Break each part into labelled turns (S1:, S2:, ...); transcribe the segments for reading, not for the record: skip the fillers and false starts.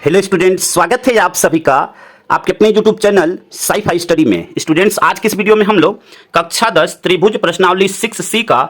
S1: Hello students, स्वागत है आप सभी का आपके अपने YouTube channel sci fi study में। स्टूडेंट्स, आज के इस वीडियो में हम लोग कक्षा 10 त्रिभुज प्रश्नावली 6C का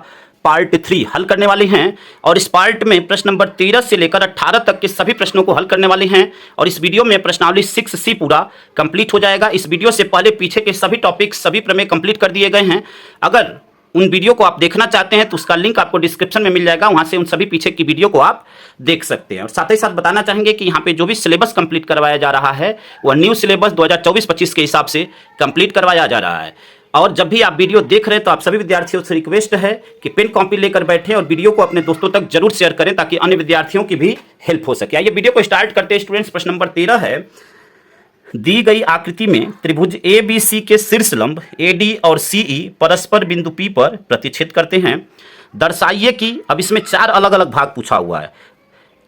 S1: पार्ट 3 हल करने वाले हैं। और इस पार्ट में प्रश्न नंबर 13 से लेकर 18 तक के सभी प्रश्नों को हल करने वाले हैं। और इस वीडियो में प्रश्नावली 6C पूरा कंप्लीट हो जाएगा। इस वीडियो से पहले पीछे के सभी टॉपिक, सभी प्रमेय कंप्लीट कर दिए गए हैं। अगर उन वीडियो को आप देखना चाहते हैं तो उसका लिंक आपको डिस्क्रिप्शन में मिल जाएगा, वहां से उन सभी पीछे की वीडियो को आप देख सकते हैं। और साथ ही साथ बताना चाहेंगे कि यहाँ पे जो भी सिलेबस कंप्लीट करवाया जा रहा है वह न्यू सिलेबस 2024-25 के हिसाब से कंप्लीट करवाया जा रहा है। और जब भी आप वीडियो देख रहे हैं तो आप सभी विद्यार्थियों से रिक्वेस्ट है कि पेन कॉपी लेकर बैठें और वीडियो को अपने दोस्तों तक जरूर शेयर करें ताकि अन्य विद्यार्थियों की भी हेल्प हो सके। आइए वीडियो को स्टार्ट करते हैं स्टूडेंट्स। प्रश्न नंबर 13 है, दी गई आकृति में त्रिभुज ABC के शीर्ष लंब AD और CE परस्पर बिंदु P पर प्रतिच्छेद करते हैं। दर्शाइए कि, अब इसमें 4 अलग अलग भाग पूछा हुआ है।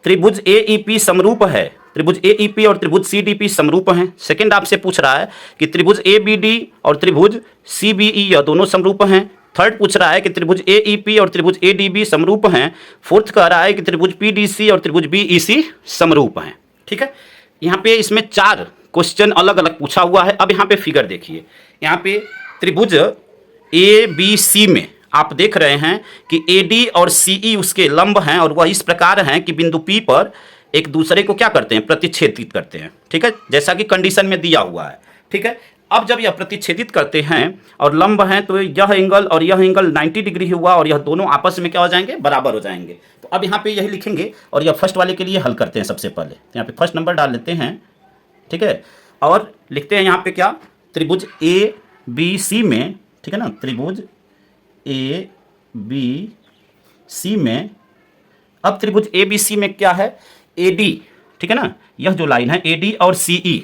S1: त्रिभुज AEP समरूप है, त्रिभुज AEP और त्रिभुज CDP समरूप हैं। सेकंड आपसे पूछ रहा है कि त्रिभुज ABD और त्रिभुज CBE यह दोनों समरूप हैं। थर्ड पूछ रहा है कि त्रिभुज AEP और त्रिभुज ADB समरूप हैं। फोर्थ कह रहा है कि त्रिभुज PDC और त्रिभुज BEC समरूप हैं। ठीक है, यहाँ पे इसमें 4 क्वेश्चन अलग अलग पूछा हुआ है। अब यहाँ पे फिगर देखिए, यहाँ पे त्रिभुज ABC में आप देख रहे हैं कि AD और CE उसके लंब हैं और वह इस प्रकार हैं कि बिंदु P पर एक दूसरे को क्या करते हैं, प्रतिच्छेदित करते हैं। ठीक है, जैसा कि कंडीशन में दिया हुआ है। ठीक है, अब जब यह प्रतिच्छेदित करते हैं और लंब हैं तो यह एंगल और यह एंगल 90 डिग्री हुआ और यह दोनों आपस में क्या हो जाएंगे, बराबर हो जाएंगे। तो अब यहाँ पे यही लिखेंगे और यह फर्स्ट वाले के लिए हल करते हैं। सबसे पहले तो यहाँ पे फर्स्ट नंबर डाल लेते हैं। ठीक है, और लिखते हैं यहाँ पे क्या, त्रिभुज ABC में, ठीक है ना, त्रिभुज ABC में, अब त्रिभुज ABC में क्या है, AD, ठीक है ना, यह जो लाइन है AD और CE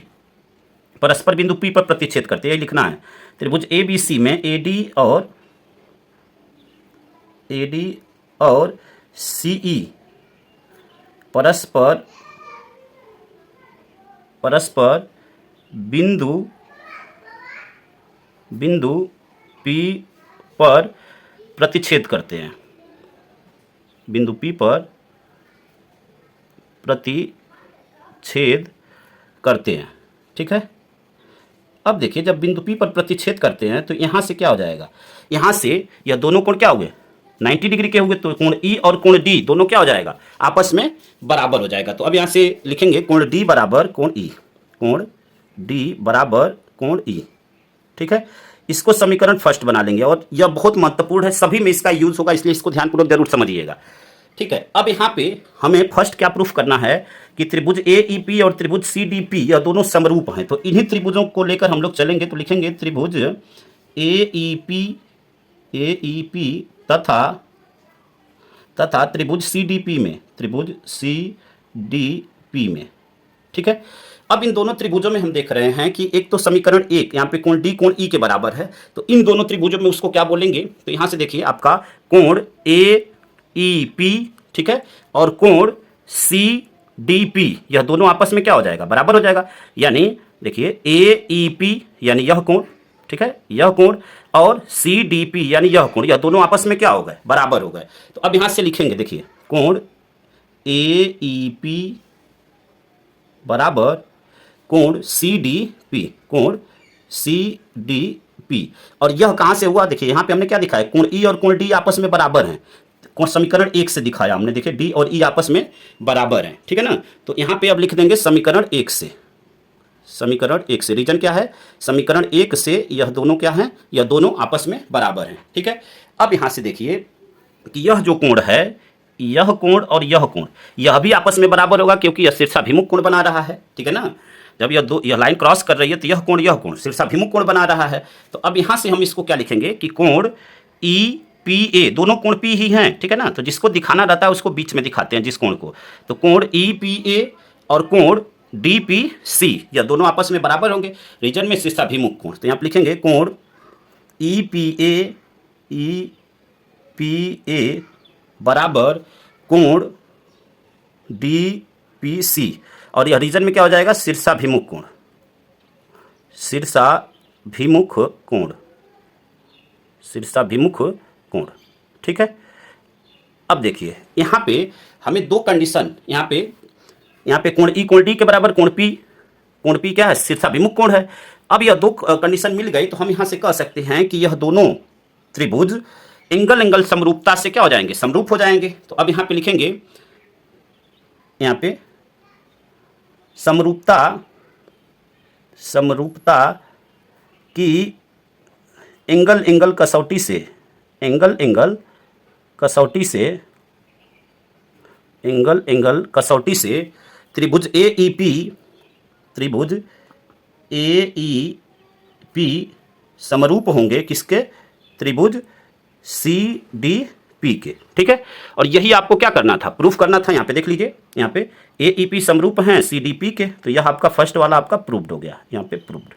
S1: परस्पर बिंदु P पर प्रतिच्छेद करते हैं, ये लिखना है। त्रिभुज ABC में AD और CE परस्पर बिंदु P पर प्रतिच्छेद करते हैं, बिंदु P पर प्रतिच्छेद करते हैं। ठीक है, अब देखिए जब बिंदु P पर प्रतिच्छेद करते हैं तो यहाँ से क्या हो जाएगा, यहाँ से यह दोनों कोण क्या हुए, 90 डिग्री के हुए, तो कोण E और कोण D दोनों क्या हो जाएगा, आपस में बराबर हो जाएगा। तो अब यहाँ से लिखेंगे कोण D बराबर कोण E, कोण D बराबर कोण E। ठीक है, इसको समीकरण फर्स्ट बना लेंगे और यह बहुत महत्वपूर्ण है, सभी में इसका यूज होगा, इसलिए इसको ध्यानपूर्वक जरूर समझिएगा। ठीक है, अब यहाँ पे हमें फर्स्ट क्या प्रूफ करना है कि त्रिभुज AEP और त्रिभुज CDP यह दोनों समरूप हैं। तो इन्हीं त्रिभुजों को लेकर हम लोग चलेंगे। तो लिखेंगे त्रिभुज AEP तथा त्रिभुज CDP में, त्रिभुज CDP में। ठीक है, अब इन दोनों त्रिभुजों में हम देख रहे हैं कि एक तो समीकरण 1 यहाँ पे कोण D कोण E के बराबर है, तो इन दोनों त्रिभुजों में उसको क्या बोलेंगे, तो यहाँ से देखिए आपका कोण AEP, ठीक है, और कोण CDP यह दोनों आपस में क्या हो जाएगा, बराबर हो जाएगा। यानी देखिए AEP यानी यह कोण, ठीक है, यह कोण, और CDP यानी यह कोण, यह दोनों आपस में क्या हो गए, बराबर हो गए। तो अब यहाँ से लिखेंगे, देखिए कोण AEP बराबर कोण CDP, कोण CDP, और यह कहाँ से हुआ, देखिए यहाँ पे हमने क्या दिखाया, कोण E और कोण D आपस में बराबर हैं। कोण समीकरण 1 से दिखाया हमने, देखिए D और E आपस में बराबर हैं। ठीक है ना, तो यहाँ पे अब लिख देंगे समीकरण 1 से, समीकरण 1 से, रीजन क्या है, समीकरण 1 से यह दोनों क्या है, यह दोनों आपस में बराबर हैं। ठीक है, अब यहाँ से देखिए कि यह जो कोण है, यह कोण और यह कोण, यह भी आपस में बराबर होगा क्योंकि यह शीर्षाभिमुख कोण बना रहा है। ठीक है ना, जब यह लाइन क्रॉस कर रही है तो यह कोण शीर्षाभिमुख कोण बना रहा है। तो अब यहाँ से हम इसको क्या लिखेंगे कि कोण EPA, दोनों कोण P ही हैं। ठीक है ना, तो जिसको दिखाना रहता है उसको बीच में दिखाते हैं, जिस कोण को, तो कोण EPA और कोण DPC यह दोनों आपस में बराबर होंगे, रीजन में शीर्षाभिमुख कोण। तो यहाँ पे लिखेंगे कोण EPA बराबर कोण DPC, और यह रीजन में क्या हो जाएगा, शीर्षाभिमुख कोण, शीर्षाभिमुख कोण, शीर्षाभिमुख कोण। ठीक है, अब देखिए यहाँ पे हमें दो कंडीशन यहाँ पे यहाँ पे कोण ई कोण डी के बराबर, कोण पी क्या है, शीर्षाभिमुख कोण है। अब यह दो कंडीशन मिल गई तो हम यहाँ से कह सकते हैं कि यह दोनों त्रिभुज एंगल एंगल समरूपता से क्या हो जाएंगे, समरूप हो जाएंगे। तो अब यहाँ पे लिखेंगे, यहाँ पे समरूपता की एंगल एंगल कसौटी से, एंगल एंगल कसौटी से त्रिभुज ए ई पी समरूप होंगे किसके, त्रिभुज सी डी पी के। ठीक है, और यही आपको क्या करना था, प्रूफ करना था। यहाँ पे देख लीजिए, यहाँ पे ए ई पी समरूप हैं सी डी पी के, तो यह आपका फर्स्ट वाला आपका प्रूव्ड हो गया, यहाँ पे प्रूव्ड।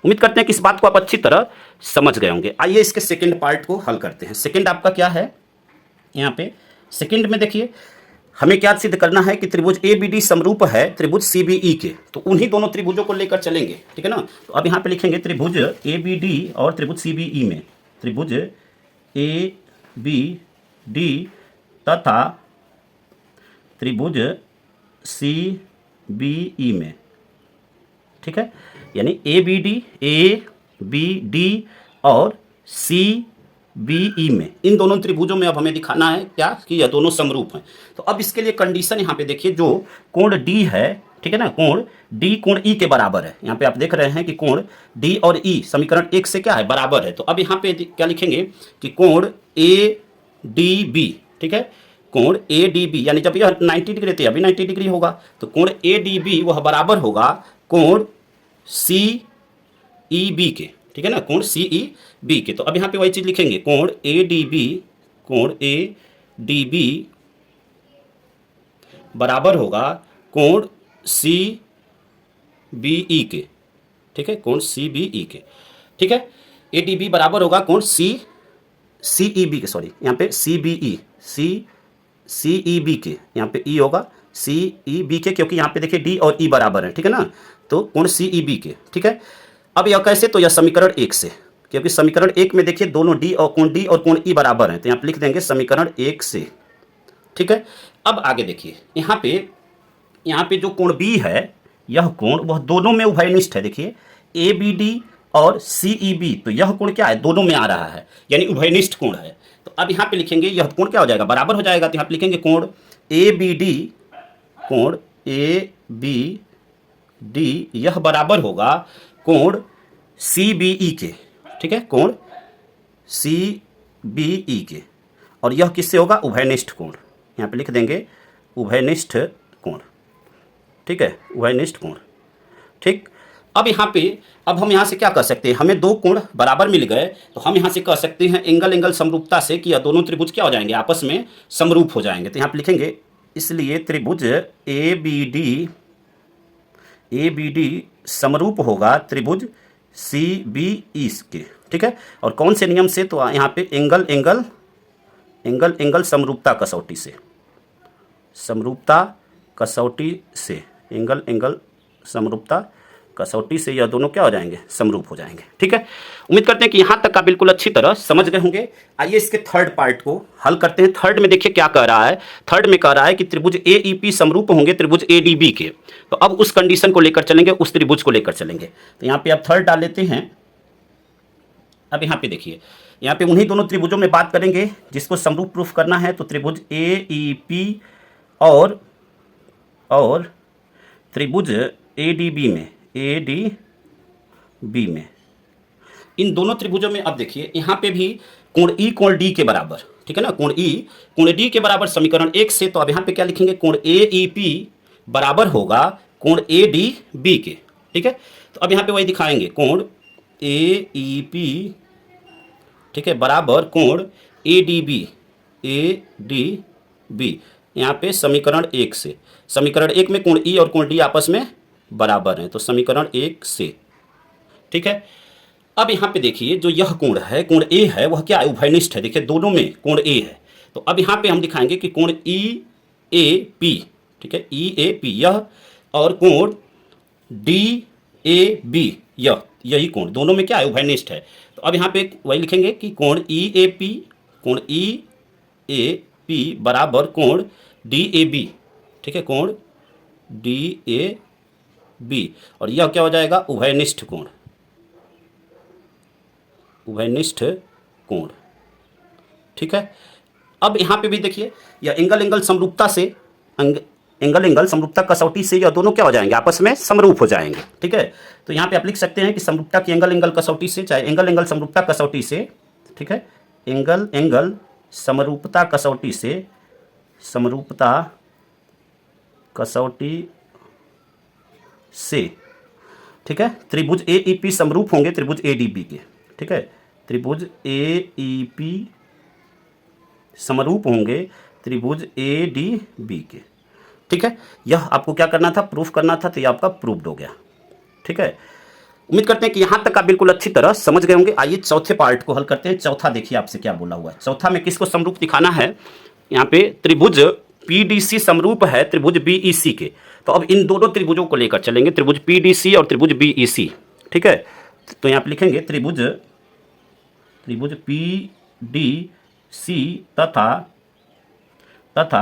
S1: उम्मीद करते हैं कि इस बात को आप अच्छी तरह समझ गए होंगे। आइए इसके सेकंड पार्ट को हल करते हैं। सेकंड आपका क्या है, यहाँ पे सेकंड में देखिए हमें क्या सिद्ध करना है कि त्रिभुज ए बी डी समरूप है त्रिभुज सी बी ई के। तो उन्हीं दोनों त्रिभुजों को लेकर चलेंगे, ठीक है ना। तो अब यहाँ पे लिखेंगे त्रिभुज ए बी डी और त्रिभुज सी बी ई में, त्रिभुज ए बी डी तथा त्रिभुज सी बी ई में। ठीक है, यानी ए बी डी और सी बी ई में, इन दोनों त्रिभुजों में अब हमें दिखाना है क्या, कि यह दोनों समरूप हैं। तो अब इसके लिए कंडीशन यहाँ पे देखिए, जो कोण डी है, ठीक है ना, कोण डी कोण ई के बराबर है। यहाँ पे आप देख रहे हैं कि कोण डी और ई समीकरण 1 से क्या है, बराबर है। तो अब यहाँ पे क्या लिखेंगे कि कोण ए डी बी, ठीक है, कोण ए डी बी, यानी जब यह 90 डिग्री थी अभी 90 डिग्री होगा, तो कोण ए डी बी वह बराबर होगा कोण सी ई बी के। ठीक है ना, कोण सी ई बी के। तो अब यहाँ पे वही चीज लिखेंगे, कोण ए डी बी बराबर होगा कोण सी बी ई के। ठीक है, कोण सी बी ई के। ठीक है, ए डी बी बराबर होगा कोण सी ई बी के, सॉरी यहाँ पे सी बी ई, सी ई बी के, यहाँ पे ई होगा सी ई बी के, क्योंकि यहाँ पे देखिए डी और ई बराबर है। ठीक है ना, तो कोण सी ई बी के। ठीक है, अब यह कैसे, तो यह समीकरण 1 से, क्योंकि समीकरण 1 में देखिए दोनों डी और कोण ई बराबर हैं, तो यहाँ पे लिख देंगे समीकरण 1 से। ठीक है, अब आगे देखिए, यहाँ पे जो कोण बी है, यह कोण वह दोनों में उभयनिष्ठ है। देखिए ए बी डी और सी ई बी, तो यह कोण क्या है, दोनों में आ रहा है, यानी उभयनिष्ठ कोण है। तो अब यहाँ पे लिखेंगे यह कोण क्या हो जाएगा, बराबर हो जाएगा। तो यहाँ पे लिखेंगे कोण ए बी डी यह बराबर होगा कोण सी बी ई के। ठीक है, कोण सी बी ई के, और यह किससे होगा, उभयनिष्ठ कोण। यहाँ पे लिख देंगे उभयनिष्ठ कोण। ठीक है, उभयनिष्ठ कोण। ठीक, अब यहाँ पे अब हम यहाँ से क्या कर सकते हैं, हमें दो कोण बराबर मिल गए, तो हम यहाँ से कह सकते हैं एंगल एंगल समरूपता से कि यह दोनों त्रिभुज क्या हो जाएंगे, आपस में समरूप हो जाएंगे। तो यहाँ पे लिखेंगे, इसलिए त्रिभुज ए बी डी समरूप होगा त्रिभुज सी बी ई के। ठीक है, और कौन से नियम से, तो यहाँ पे एंगल एंगल समरूपता कसौटी से, एंगल एंगल समरूपता कसौटी से यह दोनों क्या हो जाएंगे, समरूप हो जाएंगे। ठीक है, उम्मीद करते हैं कि यहाँ तक का बिल्कुल अच्छी तरह समझ गए होंगे। आइए इसके थर्ड पार्ट को हल करते हैं। थर्ड में देखिए क्या कह रहा है, थर्ड में कह रहा है कि त्रिभुज ए ई पी समरूप होंगे त्रिभुज ए डी बी के। तो अब उस कंडीशन को लेकर चलेंगे, उस त्रिभुज को लेकर चलेंगे। तो यहाँ पे आप थर्ड डाल लेते हैं। अब यहाँ पे देखिए, यहाँ पे उन्हीं दोनों त्रिभुजों में बात करेंगे जिसको समरूप प्रूफ करना है। तो त्रिभुज ए ई पी और त्रिभुज ए डी बी में, इन दोनों त्रिभुजों में अब देखिए यहाँ पे भी कोण ई कोण डी के बराबर। ठीक है ना, कोण ई कोण डी के बराबर समीकरण 1 से। तो अब यहाँ पे क्या लिखेंगे, कोण ए ई पी बराबर होगा कोण ए डी बी के। ठीक है, तो अब यहाँ पे वही दिखाएंगे, कोण ए ई पी, ठीक है, बराबर कोण ए डी बी, यहाँ पे समीकरण 1 से। समीकरण 1 में कोण ई और कोण डी आपस में बराबर हैं, तो समीकरण 1 से। ठीक है, अब यहाँ पे देखिए जो यह कोण है, कोण ए है, वह क्या है, उभयनिष्ठ है। देखिए दोनों में कोण ए है। तो अब यहाँ पे हम दिखाएंगे कि कोण ई ए पी, ठीक है, ई ए पी यह, और कोण डी ए बी यही कोण दोनों में क्या है, उभयनिष्ठ है। तो अब यहाँ पे वही लिखेंगे कि कोण ई ए पी बराबर कोण डी ए बी। ठीक है, कोण डी ए बी, और यह क्या हो जाएगा, उभयनिष्ठ कोण, उभयनिष्ठ कोण। ठीक है। अब यहाँ पे भी देखिए, यह एंगल एंगल समरूपता से, एंगल एंगल समरूपता कसौटी से यह दोनों क्या हो जाएंगे, आपस में समरूप हो जाएंगे। ठीक है। तो यहाँ पे आप लिख सकते हैं कि समरूपता की एंगल एंगल कसौटी से, चाहे एंगल एंगल समरूपता कसौटी से, ठीक है, एंगल एंगल समरूपता कसौटी से, समरूपता कसौटी से, ठीक है, त्रिभुज ए ई पी समरूप होंगे त्रिभुज ए डी बी के। ठीक है, त्रिभुज ए ई पी समरूप होंगे त्रिभुज ए डी बी के। ठीक है, यह आपको क्या करना था, प्रूफ करना था, तो यह आपका प्रूव्ड हो गया। ठीक है, उम्मीद करते हैं कि यहां तक आप बिल्कुल अच्छी तरह समझ गए होंगे। आइए चौथे पार्ट को हल करते हैं। चौथा देखिए आपसे क्या बोला हुआ है। चौथा में किसको समरूप दिखाना है, यहाँ पे त्रिभुज पीडीसी समरूप है त्रिभुज बीईसी के। तो अब इन दोनों त्रिभुजों को लेकर चलेंगे, त्रिभुज पीडीसी और त्रिभुज बीईसी। ठीक है, तो यहाँ पे लिखेंगे त्रिभुज पीडीसी तथा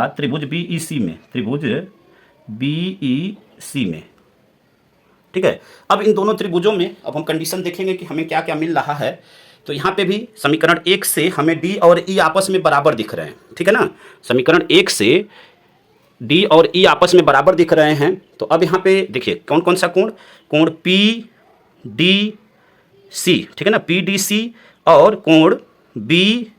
S1: त्रिभुज बीईसी में, त्रिभुज बीईसी में। ठीक है, अब इन दोनों त्रिभुजों में अब हम कंडीशन देखेंगे कि हमें क्या क्या मिल रहा है। तो यहाँ पे भी समीकरण 1 से हमें डी और ई आपस में बराबर दिख रहे हैं। ठीक है ना, समीकरण 1 से डी और ई आपस में बराबर दिख रहे हैं। तो अब यहाँ पे देखिए कौन कौन सा कोण, कोण पी डी सी, ठीक है ना, पी डी सी, और कोण बी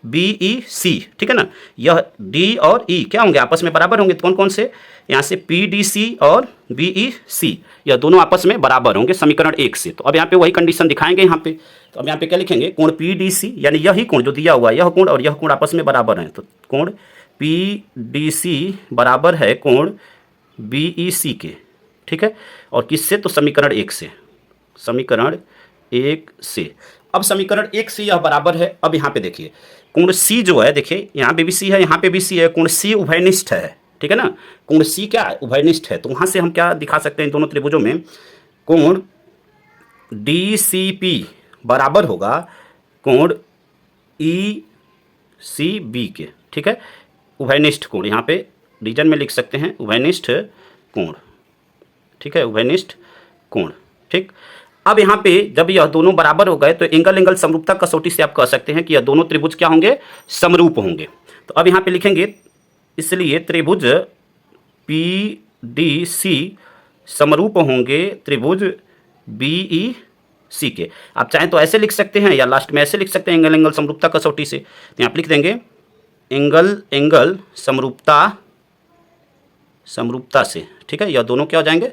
S1: बी ई सी। ठीक है ना, यह डी और ई क्या होंगे, आपस में बराबर होंगे। तो कौन कौन से, यहाँ से पी डी सी और बी ई सी, यह दोनों आपस में बराबर होंगे समीकरण 1 से। तो अब यहाँ पे वही कंडीशन दिखाएंगे यहाँ पे। तो अब यहाँ पे क्या लिखेंगे, कोण पी डी सी, यानी यही कोण जो दिया हुआ है, यह कोण और यह कोण आपस में बराबर हैं। तो कोण पी डी सी बराबर है कोण बी ई सी के। ठीक है, और किससे, तो समीकरण 1 से, समीकरण 1 से। अब समीकरण 1 से यह बराबर है। अब यहाँ पे देखिए कोण सी जो है, देखिए यहाँ पे भी सी है, यहाँ पे भी सी है, कोण सी उभयनिष्ठ है। ठीक है ना, कोण सी क्या है, उभयनिष्ठ है। तो वहाँ से हम क्या दिखा सकते हैं, इन दोनों त्रिभुजों में कोण डी सी पी बराबर होगा कोण ई सी बी के। ठीक है, उभयनिष्ठ कोण, यहाँ पे रीजन में लिख सकते हैं उभयनिष्ठ कोण। ठीक है, उभयनिष्ठ कोण। ठीक, अब यहाँ पे जब यह दोनों बराबर हो गए तो एंगल एंगल समरूपता कसौटी से आप कह सकते हैं कि यह दोनों त्रिभुज क्या होंगे, समरूप होंगे। तो अब यहाँ पे लिखेंगे, इसलिए त्रिभुज पी डी सी समरूप होंगे त्रिभुज बी ई सी के। आप चाहें तो ऐसे लिख सकते हैं या लास्ट में ऐसे लिख सकते हैं, एंगल एंगल समरूपता कसौटी से। तो यहाँ पे लिख देंगे एंगल एंगल समरूपता से। ठीक है, यह दोनों क्या हो जाएंगे,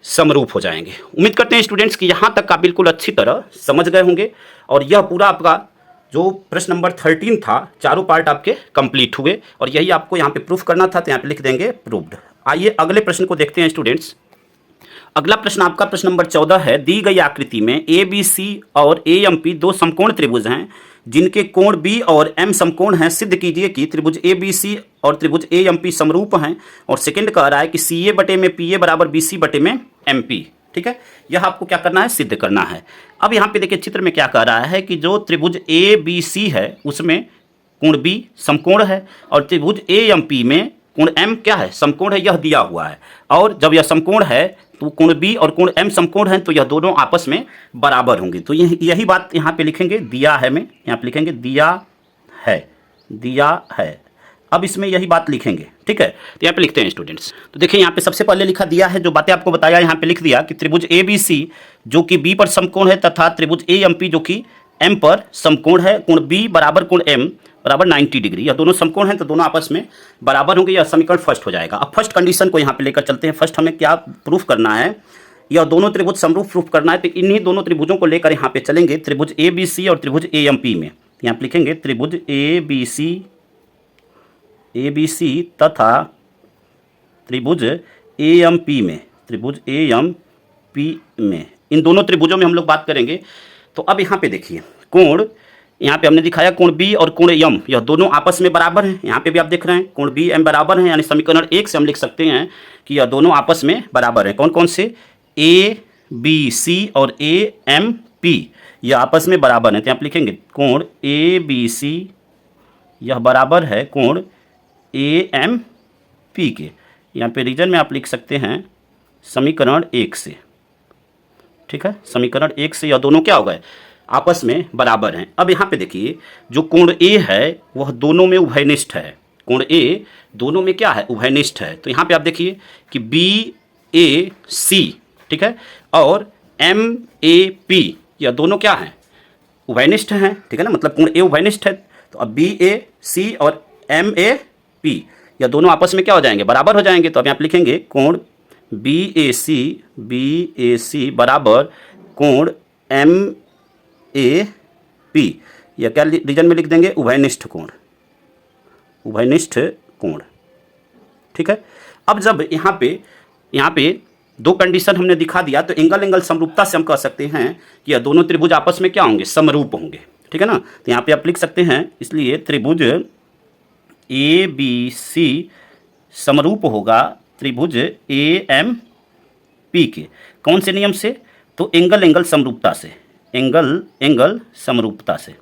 S1: समरूप हो जाएंगे। उम्मीद करते हैं स्टूडेंट्स कि यहाँ तक आप बिल्कुल अच्छी तरह समझ गए होंगे, और यह पूरा आपका जो प्रश्न नंबर 13 था, चारों पार्ट आपके कंप्लीट हुए, और यही आपको यहाँ पे प्रूफ करना था। तो यहाँ पे लिख देंगे प्रूव्ड। आइए अगले प्रश्न को देखते हैं स्टूडेंट्स। अगला प्रश्न आपका प्रश्न नंबर 14 है। दी गई आकृति में ए बी सी और ए एम पी दो समकोण त्रिभुज हैं जिनके कोण बी और एम समकोण हैं। सिद्ध कीजिए कि त्रिभुज ए बी सी और त्रिभुज ए एम पी समरूप हैं। और सेकंड कह रहा है कि सी ए बटे में पी ए बराबर बी सी बटे में एम पी। ठीक है, यह आपको क्या करना है, सिद्ध करना है। अब यहाँ पे देखिए चित्र में क्या कह रहा है कि जो त्रिभुज ए बी सी है उसमें कोण बी समकोण है, और त्रिभुज ए एम पी में कोण एम क्या है, समकोण है, यह दिया हुआ है। और जब यह समकोण है तो कोण बी और कोण एम समकोण है, तो यह दोनों आपस में बराबर होंगे। तो यही बात यहाँ पे लिखेंगे, दिया है में, यहाँ पे लिखेंगे दिया है। अब इसमें यही बात लिखेंगे। ठीक है, तो यहाँ पे लिखते हैं स्टूडेंट्स। तो देखिए यहाँ पे सबसे पहले लिखा दिया है, जो बातें आपको बताया यहाँ पे लिख दिया कि त्रिभुज ए बी सी जो कि बी पर समकोण है तथा त्रिभुज ए एम पी जो कि एम पर समकोण है। कोण बी बराबर कोण एम बराबर 90 डिग्री, यह दोनों समकोण हैं तो दोनों आपस में बराबर होंगे। यह समीकरण फर्स्ट हो जाएगा। अब फर्स्ट कंडीशन को यहाँ पे लेकर चलते हैं। फर्स्ट हमें क्या प्रूफ करना है, यह दोनों त्रिभुज समरूप प्रूफ करना है। तो इन्हीं दोनों त्रिभुजों को लेकर यहाँ पे चलेंगे, त्रिभुज ए बी सी और त्रिभुज ए एम पी में। यहाँ पे लिखेंगे त्रिभुज ए बी सी तथा त्रिभुज ए एम पी में, त्रिभुज ए एम पी में, इन दोनों त्रिभुजों में हम लोग बात करेंगे। तो अब यहाँ पे देखिए कोण, यहाँ पे हमने दिखाया कोण बी और कोण एम, यह दोनों आपस में बराबर हैं। यहाँ पे भी आप देख रहे हैं कोण बी एम बराबर हैं, यानी समीकरण 1 से हम लिख सकते हैं कि यह दोनों आपस में बराबर हैं। कौन कौन से, ए बी सी और ए एम पी, यह आपस में बराबर हैं। तो यहाँ पे लिखेंगे कोण ए बी सी यह बराबर है कोण ए एम पी के, यहाँ पे रीजन में आप लिख सकते हैं समीकरण 1 से, ठीक है। समीकरण 1 से यह दोनों क्या हो गए, आपस में बराबर हैं। अब यहाँ पे देखिए जो कोण ए है वह दोनों में उभयनिष्ठ है, कोण ए दोनों में क्या है, उभयनिष्ठ है। तो यहाँ पे आप देखिए कि बी ए सी, ठीक है, और एम ए पी, यह दोनों क्या हैं, उभयनिष्ठ हैं, ठीक है ना, मतलब कोण ए उभयनिष्ठ है। तो अब बी ए सी और एम ए पी, यह दोनों आपस में क्या हो जाएंगे, बराबर हो जाएंगे। तो अब यहाँ पे लिखेंगे कोण बी ए सी बराबर कोण एम ए पी, यह क्या रीजन में लिख देंगे, उभयनिष्ठ कोण, उभयनिष्ठ कोण, ठीक है। अब जब यहाँ पे दो कंडीशन हमने दिखा दिया तो एंगल समरूपता से हम कह सकते हैं कि यह दोनों त्रिभुज आपस में क्या होंगे, समरूप होंगे, ठीक है ना। तो यहाँ पे आप लिख सकते हैं, इसलिए त्रिभुज ए बी सी समरूप होगा त्रिभुज ए एम पी के, कौन से नियम से, तो एंगल समरूपता से, एंगल समरूपता से,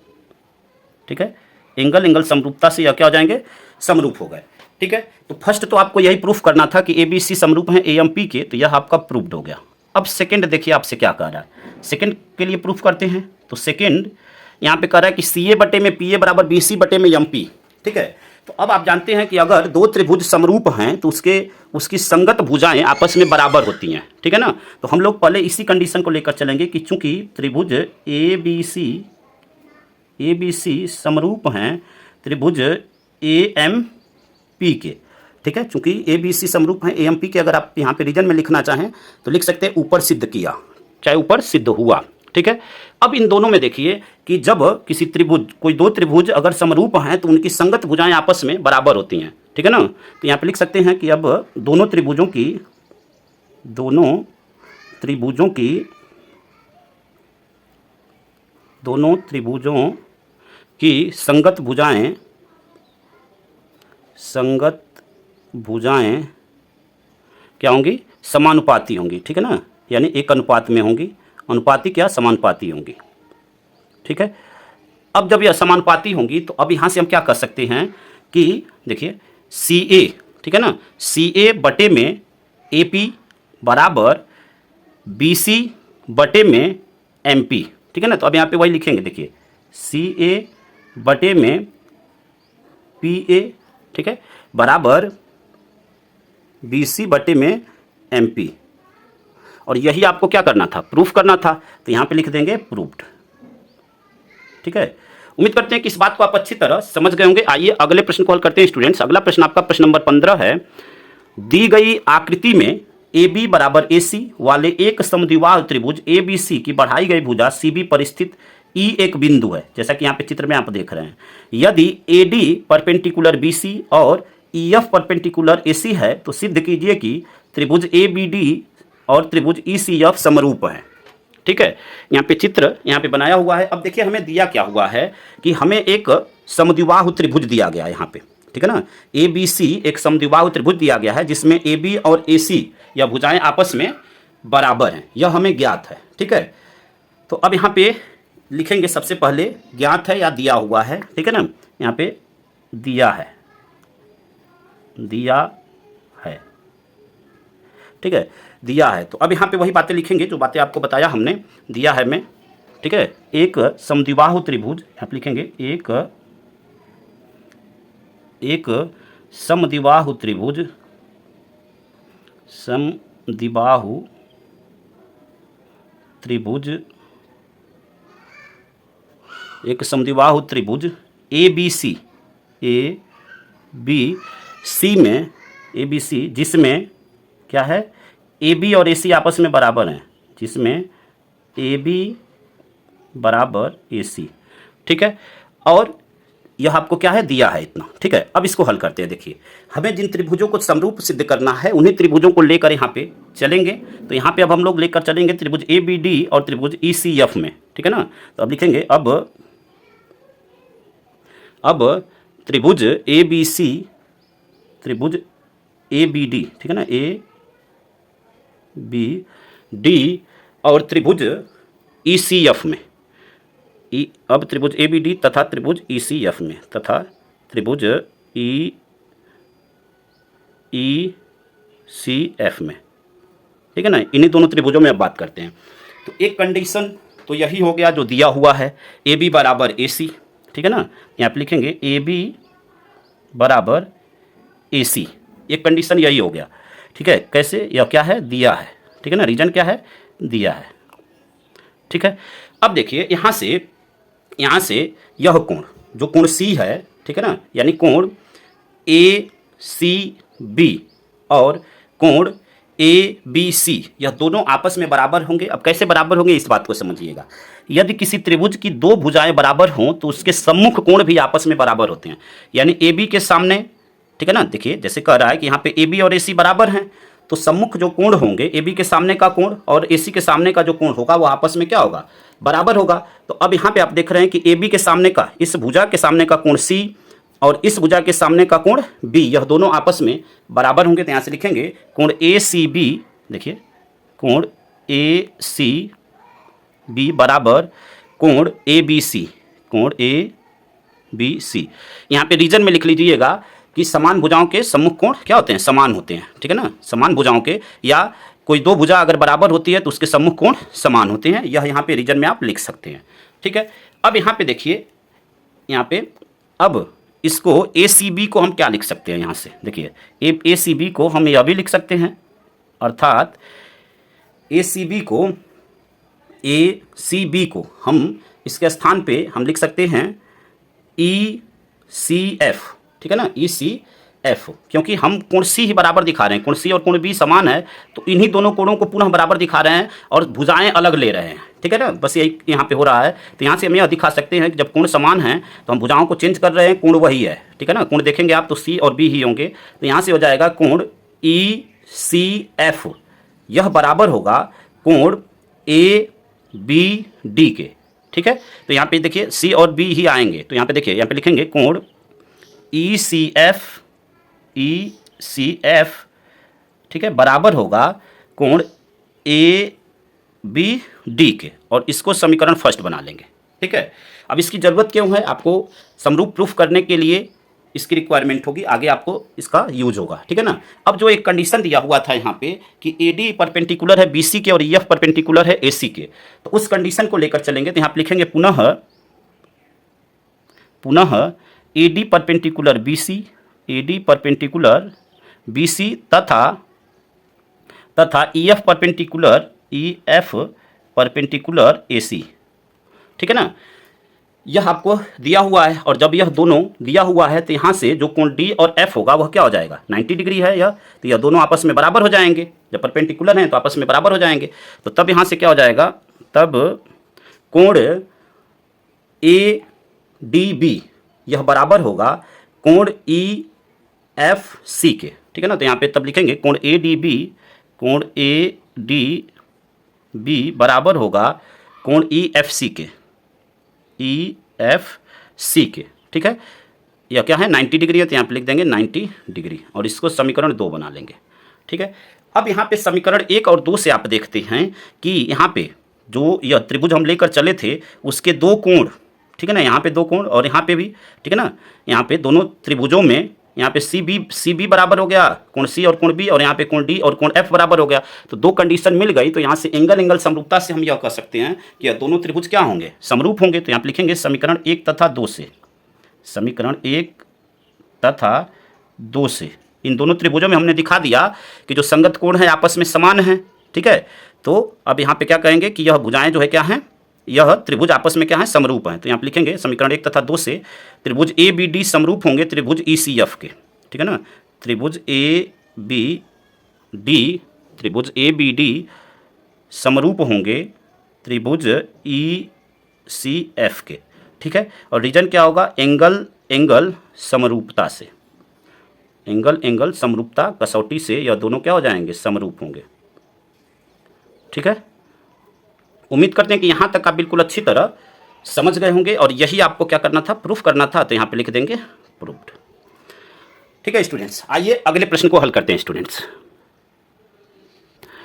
S1: ठीक है। एंगल समरूपता से यह क्या हो जाएंगे, समरूप हो गए, ठीक है। तो फर्स्ट तो आपको यही प्रूफ करना था कि ए बी सी समरूप हैं ए एम पी के, तो यह आपका प्रूफ्ड हो गया। अब सेकंड देखिए आपसे क्या कह रहा है, सेकंड के लिए प्रूफ करते हैं। तो सेकंड यहाँ पे कह रहा है कि सी ए बटे में पी ए बराबर बी सी बटे में एम पी, ठीक है। तो अब आप जानते हैं कि अगर दो त्रिभुज समरूप हैं तो उसकी संगत भुजाएं आपस में बराबर होती हैं, ठीक है ना। तो हम लोग पहले इसी कंडीशन को लेकर चलेंगे कि चूंकि त्रिभुज ए बी सी समरूप हैं त्रिभुज ए एम पी के, ठीक है। चूंकि ए बी सी समरूप हैं ए एम पी के, अगर आप यहाँ पे रीजन में लिखना चाहें तो लिख सकते हैं ऊपर सिद्ध किया, चाहे ऊपर सिद्ध हुआ, ठीक है। अब इन दोनों में देखिए कि जब किसी त्रिभुज, कोई दो त्रिभुज अगर समरूप हैं तो उनकी संगत भुजाएं आपस में बराबर होती हैं, ठीक है ना। तो यहाँ पे लिख सकते हैं कि अब दोनों त्रिभुजों की संगत भुजाएं क्या होंगी, समानुपाती होंगी, ठीक है ना, यानी एक अनुपात में होंगी, अनुपाती क्या, समानुपाती होंगी, ठीक है। अब जब यह समानुपाती होंगी तो अब यहाँ से हम क्या कर सकते हैं कि देखिए सी ए, ठीक है ना, सी ए बटे में ए पी बराबर बी सी बटे में एम पी, ठीक है ना। तो अब यहाँ पे वही लिखेंगे, देखिए सी ए बटे में पी ए, ठीक है, बराबर बी सी बटे में एम पी, और यही आपको क्या करना था, प्रूफ करना था। तो यहाँ पे लिख देंगे प्रूफ्ड, ठीक है। उम्मीद करते हैं कि इस बात को आप अच्छी तरह समझ गए होंगे। आइए अगले प्रश्न को हल करते हैं स्टूडेंट्स। अगला प्रश्न आपका प्रश्न नंबर 15 है। दी गई आकृति में ए बी बराबर ए सी वाले एक समद्विबाहु त्रिभुज ए बी सी की बढ़ाई गई भुजा सी बी पर स्थित ई एक बिंदु है, जैसा कि यहाँ पे चित्र में आप देख रहे हैं। यदि A D perpendicular B C और ई एफ परपेंडिकुलर ए सी है तो सिद्ध कीजिए कि त्रिभुज ए बी डी और त्रिभुज ई सी एफ समरूप है, ठीक है। यहाँ पे चित्र यहाँ पे बनाया हुआ है। अब देखिए हमें दिया क्या हुआ है कि हमें एक समद्विबाहु त्रिभुज दिया गया है यहाँ पे, ठीक है ना। ए बी सी एक समद्विबाहु त्रिभुज दिया गया है जिसमें ए बी और ए सी यह भुजाएं आपस में बराबर हैं, यह हमें ज्ञात है, ठीक है। तो अब यहाँ पे लिखेंगे, सबसे पहले ज्ञात है या दिया हुआ है, ठीक है ना। यहाँ पे दिया है, ठीक है, दिया है। तो अब यहाँ पे वही बातें लिखेंगे जो बातें आपको बताया हमने, दिया है में, ठीक है। एक समद्विबाहु त्रिभुज, यहाँ पे लिखेंगे एक समद्विबाहु त्रिभुज, एक समद्विबाहु त्रिभुज ए बी सी में, ए बी सी जिसमें क्या है, ए बी और ए सी आपस में बराबर हैं, जिसमें ए बी बराबर ए सी, ठीक है। और यह आपको क्या है, दिया है इतना, ठीक है। अब इसको हल करते हैं। देखिए हमें जिन त्रिभुजों को समरूप सिद्ध करना है उन्हीं त्रिभुजों को लेकर यहाँ पे चलेंगे। तो यहाँ पे अब हम लोग लेकर चलेंगे त्रिभुज ए बी डी और त्रिभुज ई सी एफ में, ठीक है ना। तो अब लिखेंगे अब त्रिभुज ए बी सी, त्रिभुज ए बी डी, ठीक है ना, ए बी डी और त्रिभुज ई सी एफ में, अब त्रिभुज ए बी डी तथा त्रिभुज ई सी एफ में, तथा त्रिभुज ई ECF में, ठीक है ना। इन्हीं दोनों त्रिभुजों में अब बात करते हैं। तो एक कंडीशन तो यही हो गया जो दिया हुआ है, AB बराबर AC, ठीक है ना। यहाँ पे लिखेंगे AB बराबर AC, एक कंडीशन यही हो गया, ठीक है। कैसे, यह क्या है, दिया है, ठीक है ना। रीजन क्या है, दिया है, ठीक है। अब देखिए यहाँ से यह कोण, जो कोण C है, ठीक है ना, यानी कोण ACB और कोण ABC, यह दोनों आपस में बराबर होंगे। अब कैसे बराबर होंगे इस बात को समझिएगा। यदि किसी त्रिभुज की दो भुजाएं बराबर हों तो उसके सम्मुख कोण भी आपस में बराबर होते हैं। यानी AB के सामने, ठीक है ना, देखिए जैसे कह रहा है कि यहाँ पे AB और AC बराबर हैं, तो सम्मुख जो कोण होंगे, AB के सामने का कोण और AC के सामने का जो कोण होगा वो आपस में क्या होगा, बराबर होगा। तो अब यहाँ पे आप देख रहे हैं कि AB के सामने का, इस भुजा के सामने का कोण C और इस भुजा के सामने का कोण B, यह दोनों आपस में बराबर होंगे। तो यहाँ से लिखेंगे कोण ACB, देखिए कोण ACB बराबर कोण ABC, कोण ABC। यहाँ पे रीजन में लिख लीजिएगा कि समान भुजाओं के सम्मुख कोण क्या होते हैं, समान होते हैं, ठीक है ना। समान भुजाओं के, या कोई दो भुजा अगर बराबर होती है तो उसके सम्मुख कोण समान होते हैं। यह यहाँ पे रीजन में आप लिख सकते हैं, ठीक है। अब यहाँ पे देखिए, यहाँ पे अब इसको ACB को हम क्या लिख सकते हैं, यहाँ से देखिए ACB को हम यह भी लिख सकते हैं, अर्थात ACB को हम इसके स्थान पे हम लिख सकते हैं ECF, ठीक है ना, ECF, क्योंकि हम कोण C ही बराबर दिखा रहे हैं, कोण C और कोण B समान है, तो इन्हीं दोनों कोणों को पुनः बराबर दिखा रहे हैं और भुजाएं अलग ले रहे हैं, ठीक है ना। बस यही यहाँ पे हो रहा है। तो यहाँ से हम यह दिखा सकते हैं कि जब कोण समान है तो हम भुजाओं को चेंज कर रहे हैं, कोण वही है, ठीक है ना। कोण देखेंगे आप तो C और B ही होंगे। तो यहाँ से हो जाएगा कोण ECF, यह बराबर होगा कोण ABD के, ठीक है। तो यहाँ पे देखिए C और B ही आएंगे, तो यहाँ पे देखिए, यहाँ पे लिखेंगे कोण ECF, ठीक है, बराबर होगा कोण ABD के, और इसको समीकरण फर्स्ट बना लेंगे, ठीक है। अब इसकी ज़रूरत क्यों है, आपको समरूप प्रूफ करने के लिए इसकी रिक्वायरमेंट होगी, आगे आपको इसका यूज होगा, ठीक है ना। अब जो एक कंडीशन दिया हुआ था यहाँ पे कि AD परपेंडिकुलर है BC के और EF परपेंडिकुलर है AC के, तो उस कंडीशन को लेकर चलेंगे। तो यहाँ पे लिखेंगे पुनः AD परपेंडिकुलर BC तथा EF परपेंडिकुलर AC, ठीक है ना। यह आपको दिया हुआ है, और जब यह दोनों दिया हुआ है तो यहाँ से जो कोण D और F होगा वह क्या हो जाएगा, 90 डिग्री है यह, तो यह दोनों आपस में बराबर हो जाएंगे। जब परपेंडिकुलर हैं तो आपस में बराबर हो जाएंगे, तो तब यहाँ से क्या हो जाएगा, तब कोण ADB यह बराबर होगा कोण EFC के, ठीक है ना। तो यहाँ पे तब लिखेंगे कोण ADB बराबर होगा कोण EFC के, ठीक है। यह क्या है, 90 डिग्री है, तो यहाँ पे लिख देंगे 90 डिग्री, और इसको समीकरण 2 बना लेंगे, ठीक है। अब यहाँ पे समीकरण 1 और 2 से आप देखते हैं कि यहाँ पे जो यह त्रिभुज हम लेकर चले थे उसके दो कोण, ठीक है ना, यहाँ पे दो कोण और यहाँ पे भी, ठीक है ना। यहाँ पे दोनों त्रिभुजों में यहाँ पे CB बराबर हो गया, कोण C और कोण B, और यहाँ पे कोण D और कोण F बराबर हो गया। तो दो कंडीशन मिल गई, तो यहाँ से एंगल समरूपता से हम यह कह सकते हैं कि यह दोनों त्रिभुज क्या होंगे, समरूप होंगे। तो यहाँ पे लिखेंगे समीकरण 1 तथा 2 से, समीकरण 1 तथा 2 से इन दोनों त्रिभुजों में हमने दिखा दिया कि जो संगत कोण है आपस में समान है, ठीक है। तो अब यहाँ पे क्या कहेंगे कि यह भुजाएं जो है क्या हैं, यह त्रिभुज आपस में क्या है, समरूप हैं। तो यहाँ पे लिखेंगे समीकरण 1 तथा 2 से त्रिभुज ABD समरूप होंगे त्रिभुज ECF के, ठीक है ना। त्रिभुज ABD समरूप होंगे त्रिभुज ECF के, ठीक है। और रीजन क्या होगा, एंगल समरूपता से, एंगल समरूपता कसौटी से यह दोनों क्या हो जाएंगे, समरूप होंगे, ठीक है। उम्मीद करते हैं कि यहाँ तक आप बिल्कुल अच्छी तरह समझ गए होंगे, और यही आपको क्या करना था, प्रूफ करना था। तो यहाँ पे लिख देंगे प्रूफ्ड, ठीक है स्टूडेंट्स। आइए अगले प्रश्न को हल करते हैं स्टूडेंट्स।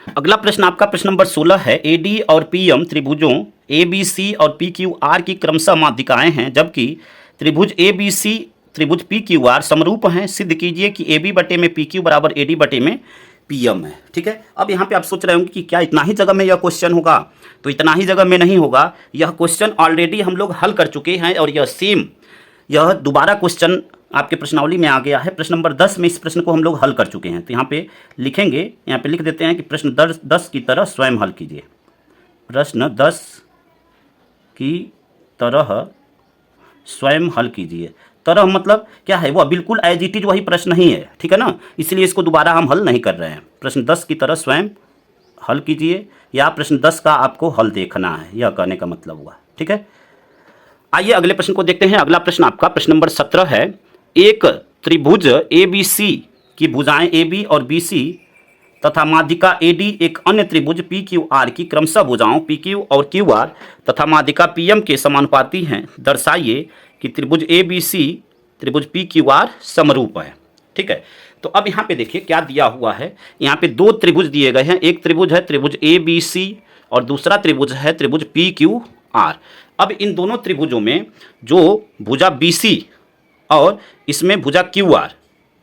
S1: अगला प्रश्न आपका प्रश्न नंबर 16 है। AD और PM त्रिभुजों ABC और PQR की क्रमशः माध्यिकाएं हैं, जबकि त्रिभुज ABC त्रिभुज पी क्यू आर समरूप हैं, सिद्ध कीजिए कि ए बी बटे में पी क्यू बराबर ए डी बटे में पी एम है। ठीक है, अब यहाँ पे आप सोच रहे होंगे कि क्या इतना ही जगह में यह क्वेश्चन होगा, तो इतना ही जगह में नहीं होगा। यह क्वेश्चन ऑलरेडी हम लोग हल कर चुके हैं और यह दोबारा क्वेश्चन आपके प्रश्नावली में आ गया है। प्रश्न नंबर 10 में इस प्रश्न को हम लोग हल कर चुके हैं। तो यहाँ पे लिखेंगे, यहाँ पे लिख देते हैं कि प्रश्न 10 की तरह स्वयं हल कीजिए। प्रश्न 10 की तरह स्वयं हल कीजिए। तरह मतलब क्या है, वह बिल्कुल एज इट इज वही प्रश्न ही है, ठीक है ना, इसलिए इसको दोबारा हम हल नहीं कर रहे हैं। प्रश्न 10 की तरह स्वयं हल कीजिए, या प्रश्न 10 का आपको हल देखना है, यह कहने का मतलब हुआ। ठीक है, आइए अगले प्रश्न को देखते हैं। अगला प्रश्न आपका प्रश्न नंबर 17 है। एक त्रिभुज ए बी सी की भुजाएं ए बी और बी सी तथा माध्यिका ए डी एक अन्य त्रिभुज पी क्यू आर की क्रमशः भुजाओं पी क्यू और क्यू आर तथा माध्यिका पी एम के समानुपाती हैं। दर्शाइए कि त्रिभुज ए बी सी त्रिभुज पी क्यू आर समरूप है। ठीक है, तो अब यहाँ पे देखिए क्या दिया हुआ है। यहाँ पे दो त्रिभुज दिए गए हैं। एक त्रिभुज है त्रिभुज ए बी सी और दूसरा त्रिभुज है त्रिभुज पी क्यू आर। अब इन दोनों त्रिभुजों में जो भुजा बी सी और इसमें भुजा क्यू आर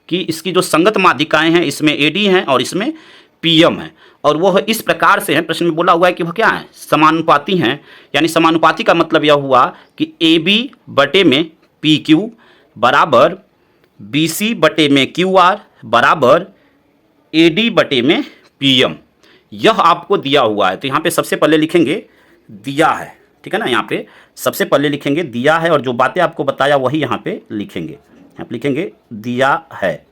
S1: की इसकी जो संगत माध्यिकाएं हैं, इसमें ए डी हैं और इसमें पी एम है, और वह इस प्रकार से है, प्रश्न में बोला हुआ है कि वह क्या है, समानुपाती हैं। यानी समानुपाती का मतलब यह हुआ कि ए बी बटे में पी क्यू बराबर बी सी बटे में क्यू आर बराबर ए डी बटे में पी एम। यह आपको दिया हुआ है। तो यहाँ पे सबसे पहले लिखेंगे दिया है, ठीक है ना, यहाँ पे सबसे पहले लिखेंगे दिया है, और जो बातें आपको बताया वही यहाँ पे लिखेंगे। यहाँ पे लिखेंगे दिया है,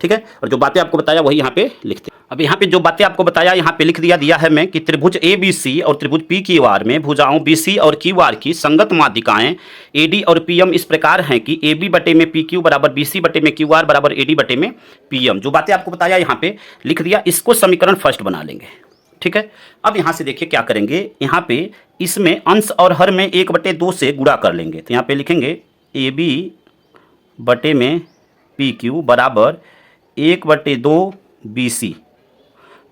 S1: ठीक है, और जो बातें आपको बताया वही यहाँ पे लिखते हैं। अब यहाँ पे जो बातें आपको बताया यहाँ पे लिख दिया है मैं कि त्रिभुज ए बी सी और त्रिभुज पी क्यू आर में भुजाओं बी सी और क्यू आर की संगत माध्यिकाएं ए डी और पी एम इस प्रकार हैं कि ए बी बटे में पी क्यू बराबर बी सी बटे में क्यू आर बराबर ए डी बटे में पी एम। जो बातें आपको बताया यहाँ पे लिख दिया, इसको समीकरण फर्स्ट बना लेंगे। ठीक है, अब यहाँ से देखिए क्या करेंगे, यहाँ पे इसमें अंश और हर में 1/2 से गुणा कर लेंगे। तो यहाँ पे लिखेंगे ए बी बटे में पी क्यू बराबर 1/2 बी सी,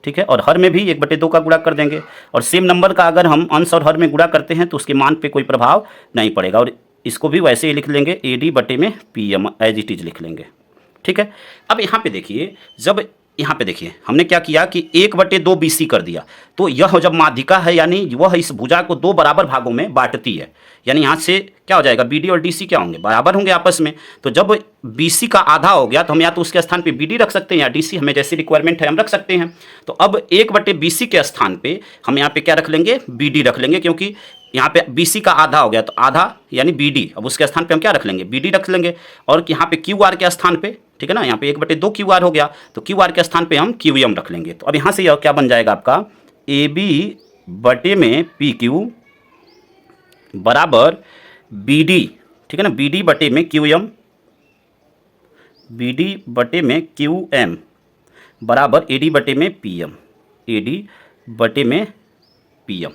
S1: ठीक है, और हर में भी 1/2 का गुणा कर देंगे। और सेम नंबर का अगर हम अंश और हर में गुणा करते हैं तो उसके मान पे कोई प्रभाव नहीं पड़ेगा, और इसको भी वैसे ही लिख लेंगे ए डी बटे में P M, as it is लिख लेंगे। ठीक है, अब यहाँ पे देखिए, जब यहाँ पे देखिए हमने क्या किया कि 1/2 बी सी कर दिया, तो यह जब माध्यिका है यानी वह इस भुजा को 2 बराबर भागों में बांटती है, यानी यहाँ से क्या हो जाएगा, बी डी और डी सी क्या होंगे, बराबर होंगे आपस में। तो जब बी सी का आधा हो गया तो हम या तो उसके स्थान पे बी डी रख सकते हैं या डी सी, हमें जैसी रिक्वायरमेंट है हम रख सकते हैं। तो अब 1/BC के स्थान पे हम यहाँ पे क्या रख लेंगे, बी डी रख लेंगे, क्योंकि यहाँ पे BC का आधा हो गया तो आधा यानी BD, अब उसके स्थान पे हम क्या रख लेंगे, BD रख लेंगे। और यहाँ पे QR के स्थान पे, ठीक है ना, यहाँ पे 1/2 QR हो गया, तो QR के स्थान पे हम QM रख लेंगे। तो अब यहाँ से यह क्या बन जाएगा आपका, AB बटे में PQ बराबर BD, ठीक है ना, BD बटे में QM, BD बटे में QM बराबर AD बटे में PM, AD बटे में PM।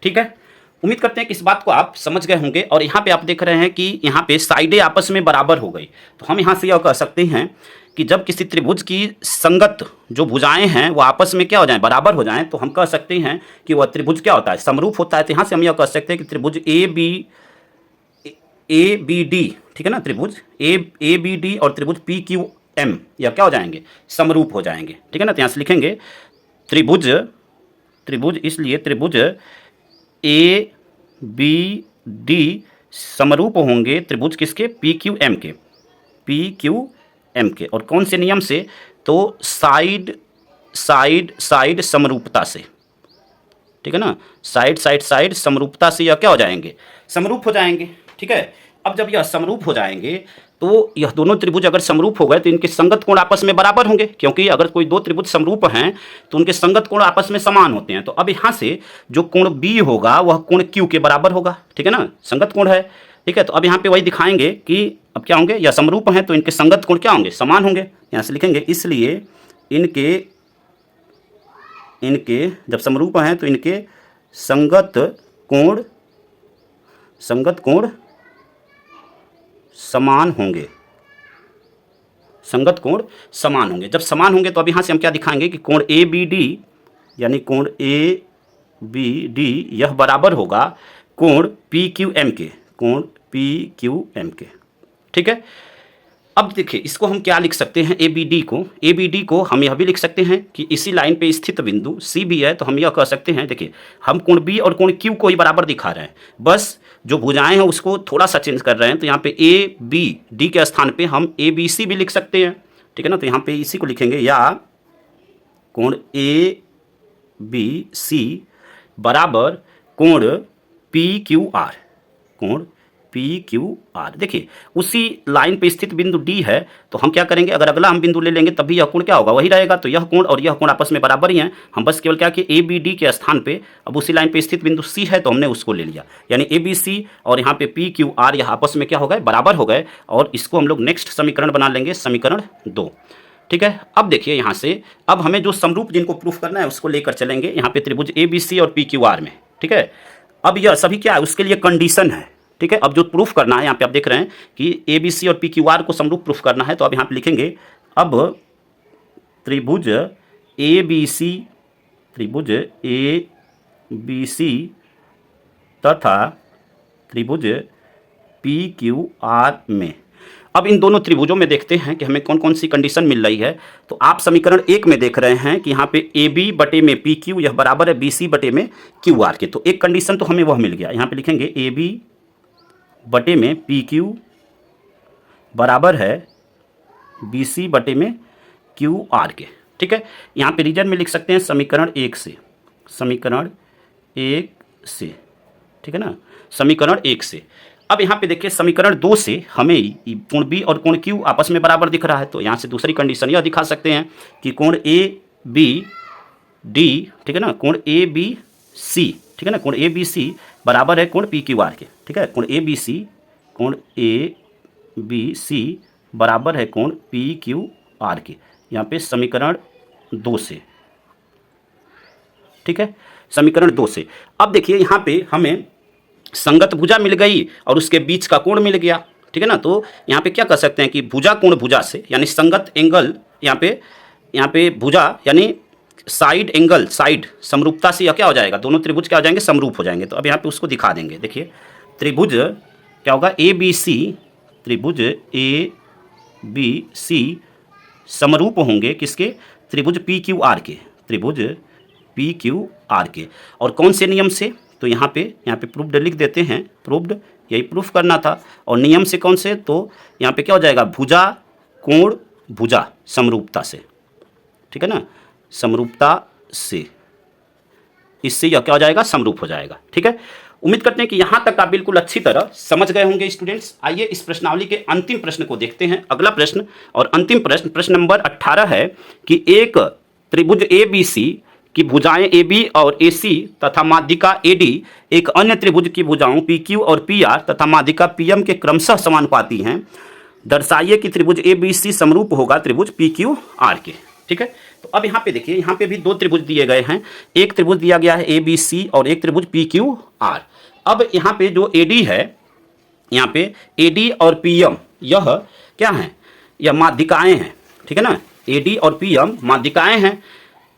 S1: ठीक है, उम्मीद करते हैं कि इस बात को आप समझ गए होंगे। और यहाँ पे आप देख रहे हैं कि यहाँ पे साइडें आपस में बराबर हो गई, तो हम यहाँ से यह कह सकते हैं कि जब किसी त्रिभुज की संगत जो भुजाएं हैं वो आपस में क्या हो जाएं, बराबर हो जाएं, तो हम कह सकते हैं कि वह त्रिभुज क्या होता है, समरूप होता है। तो यहाँ से हम यह कह सकते हैं कि त्रिभुज ए बी डी, ठीक है ना, त्रिभुज ए बी डी और त्रिभुज पी क्यू एम यह क्या हो जाएंगे, समरूप हो जाएंगे। ठीक है ना, तो यहाँ से लिखेंगे त्रिभुज इसलिए त्रिभुज ए बी डी समरूप होंगे त्रिभुज किसके, पी क्यू एम के। और कौन से नियम से, तो साइड समरूपता से, ठीक है ना, साइड समरूपता से यह क्या हो जाएंगे, समरूप हो जाएंगे। ठीक है, अब जब यह समरूप हो जाएंगे तो यह दोनों त्रिभुज अगर समरूप हो गए तो इनके संगत कोण आपस में बराबर होंगे, क्योंकि अगर कोई दो त्रिभुज समरूप हैं तो उनके संगत कोण आपस में समान होते हैं। तो अब यहाँ से जो कोण B होगा वह कोण Q के बराबर होगा, ठीक है ना, संगत कोण है। ठीक है, तो अब यहाँ पे वही दिखाएंगे कि अब क्या होंगे, यह समरूप हैं तो इनके संगत कोण क्या होंगे, समान होंगे। यहाँ से लिखेंगे इसलिए इनके जब समरूप हैं तो इनके संगत कोण समान होंगे, संगत कोण समान होंगे। जब समान होंगे तो अब यहाँ से हम क्या दिखाएंगे कि कोण ए बी डी यानी कोण ए बी डी यह बराबर होगा कोण पी क्यू एम के, कोण पी क्यू एम के। ठीक है, अब देखिए इसको हम क्या लिख सकते हैं, ए बी डी को हम यह भी लिख सकते हैं कि इसी लाइन पे स्थित बिंदु सी बी है, तो हम यह कह सकते हैं, देखिए हम कोण बी और कोण क्यू को ही बराबर दिखा रहे हैं, बस जो भुजाएं हैं उसको थोड़ा सा चेंज कर रहे हैं। तो यहाँ पे ए बी डी के स्थान पे हम ए बी सी भी लिख सकते हैं, ठीक है ना। तो यहाँ पे इसी को लिखेंगे, या कोण ए बी सी बराबर कोण पी क्यू आर, कोण पी क्यू आर। देखिए उसी लाइन पे स्थित बिंदु डी है, तो हम क्या करेंगे, अगर अगला हम बिंदु ले लेंगे तब भी यह कोण क्या होगा, वही रहेगा। तो यह कोण और यह कोण आपस में बराबर ही हैं, हम बस केवल क्या कि ए बी डी के स्थान पे अब उसी लाइन पे स्थित बिंदु सी है तो हमने उसको ले लिया, यानी ए बी सी और यहाँ पे पी क्यू आर यह आपस में क्या हो गए, बराबर हो गए। और इसको हम लोग नेक्स्ट समीकरण बना लेंगे, समीकरण 2, ठीक है। अब देखिए यहाँ से अब हमें जो समरूप जिनको प्रूफ करना है उसको लेकर चलेंगे यहाँ पे त्रिभुज ए बी सी और पी क्यू आर में, ठीक है। अब यह सभी क्या है, उसके लिए कंडीशन है, ठीक है। अब जो प्रूफ करना है यहाँ पे आप देख रहे हैं कि ए बी सी और पी क्यू आर को समरूप प्रूफ करना है, तो अब यहाँ पे लिखेंगे, अब त्रिभुज ए बी सी, त्रिभुज ए बी सी तथा त्रिभुज पी क्यू आर में, अब इन दोनों त्रिभुजों में देखते हैं कि हमें कौन कौन सी कंडीशन मिल रही है। तो आप समीकरण 1 में देख रहे हैं कि यहाँ पे ए बी बटे में पी क्यू यह बराबर है बी सी बटे में क्यू आर के, तो एक कंडीशन तो हमें वह मिल गया। यहाँ पे लिखेंगे ए बी बटे में पी क्यू बराबर है बी सी बटे में क्यू आर के, ठीक है। यहाँ पे रीजन में लिख सकते हैं समीकरण 1 से, समीकरण 1 से, ठीक है ना, समीकरण 1 से। अब यहाँ पे देखिए समीकरण 2 से हमें कोण बी और कोण क्यू आपस में बराबर दिख रहा है, तो यहाँ से दूसरी कंडीशन यह दिखा सकते हैं कि कोण ए बी डी, ठीक है ना, कोण ए बी सी, ठीक है ना, कोण ए बी सी बराबर है कोण पी क्यू आर के, ठीक है। कोण ए बी सी बराबर है कोण पी क्यू आर के, यहाँ पे समीकरण 2 से, ठीक है, समीकरण 2 से। अब देखिए यहाँ पे हमें संगत भुजा मिल गई और उसके बीच का कोण मिल गया, ठीक है ना। तो यहाँ पे क्या कर सकते हैं कि भुजा कोण भुजा से, यानी संगत एंगल, यहाँ पे भुजा यानी साइड एंगल, साइड समरूपता से यह क्या हो जाएगा, दोनों त्रिभुज क्या हो जाएंगे, समरूप हो जाएंगे। तो अब यहाँ पे उसको दिखा देंगे, देखिए त्रिभुज क्या होगा, ए बी सी, त्रिभुज ए बी सी समरूप होंगे किसके, त्रिभुज पी क्यू आर के, त्रिभुज पी क्यू आर के। और कौन से नियम से, तो यहाँ पे प्रूफ्ड लिख देते हैं, प्रूफ्ड यही प्रूफ करना था। और नियम से कौन से, तो यहाँ पे क्या हो जाएगा, भुजा कोण भुजा समरूपता से, ठीक है ना, समरूपता से, इससे यह क्या हो जाएगा, समरूप हो जाएगा, ठीक है। उम्मीद करते हैं कि यहाँ तक आप बिल्कुल अच्छी तरह समझ गए होंगे स्टूडेंट्स। आइए इस प्रश्नावली के अंतिम प्रश्न को देखते हैं। अगला प्रश्न और अंतिम प्रश्न, प्रश्न नंबर 18 है कि एक त्रिभुज ए बी सी की भुजाएं ए बी और ए सी तथा माध्यिका ए डी एक अन्य त्रिभुज की भुजाओं पी क्यू और पी आर तथा माध्यिका पी एम के क्रमशः समानुपाती हैं। दर्शाइए कि त्रिभुज ए बी सी समरूप होगा त्रिभुज पी क्यू आर के, ठीक है। तो अब यहाँ पे देखिए, यहाँ पे भी दो त्रिभुज दिए गए हैं, एक त्रिभुज दिया गया है ए बी सी और एक त्रिभुज पी क्यू आर। अब यहाँ पे जो ए डी है, यहाँ पे ए डी और पी एम यह क्या है, यह माध्यिकाएं हैं, ठीक है ना, ए डी और पी एम माध्यिकाएं हैं।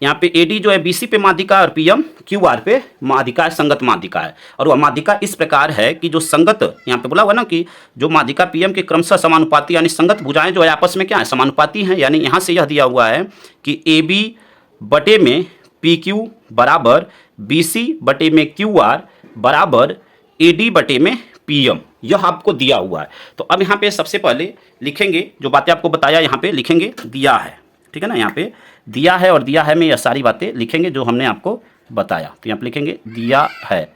S1: यहाँ पे ए डी जो है बी सी पे माध्यिका और पी एम क्यू आर पे माध्यिका है, संगत माध्यिका है। और वह माध्यिका इस प्रकार है कि जो संगत, यहाँ पे बोला हुआ ना कि जो माध्यिका पी एम के क्रमशः समानुपाती, यानी संगत भुजाएं जो है आपस में क्या है, समानुपाती हैं। यानी यहाँ से यह दिया हुआ है कि ए बी बटे में पी क्यू बराबर बी सी बटे में क्यू आर बराबर ए डी बटे में पी एम, यह आपको दिया हुआ है। तो अब यहाँ पे सबसे पहले लिखेंगे, जो बातें आपको बताया यहाँ पे लिखेंगे, दिया है, ठीक है ना, यहाँ पे दिया है और दिया है में यह सारी बातें लिखेंगे जो हमने आपको बताया। तो यहाँ पे लिखेंगे दिया है।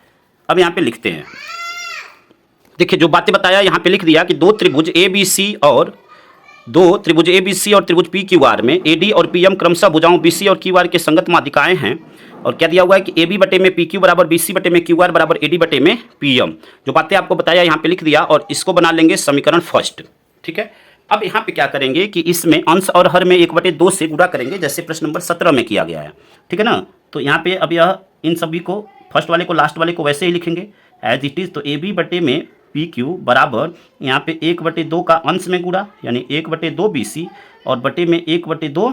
S1: अब यहाँ पे लिखते हैं, देखिए जो बातें बताया यहाँ पे लिख दिया कि दो त्रिभुज ए बी सी और त्रिभुज पी क्यू आर में ए डी और पी एम क्रमशः भुजाओं बी सी और क्यू आर के संगत माध्यिकाएं हैं। और क्या दिया हुआ है कि ए बी बटे में पी क्यू बराबर बी सी बटे में क्यू आर बराबर ए डी बटे में पी एम। जो बातें आपको बताया यहाँ पे लिख दिया और इसको बना लेंगे समीकरण फर्स्ट, ठीक है। अब यहाँ पे क्या करेंगे कि इसमें अंश और हर में 1/2 से गुणा करेंगे, जैसे प्रश्न नंबर 17 में किया गया है, ठीक है ना। तो यहाँ पे अब यह इन सभी को, फर्स्ट वाले को लास्ट वाले को वैसे ही लिखेंगे एज इट इज। तो ए बी बटे में पी क्यू बराबर यहाँ पे 1/2 का अंश में गुणा, यानी 1/2 बी सी और बटे में 1/2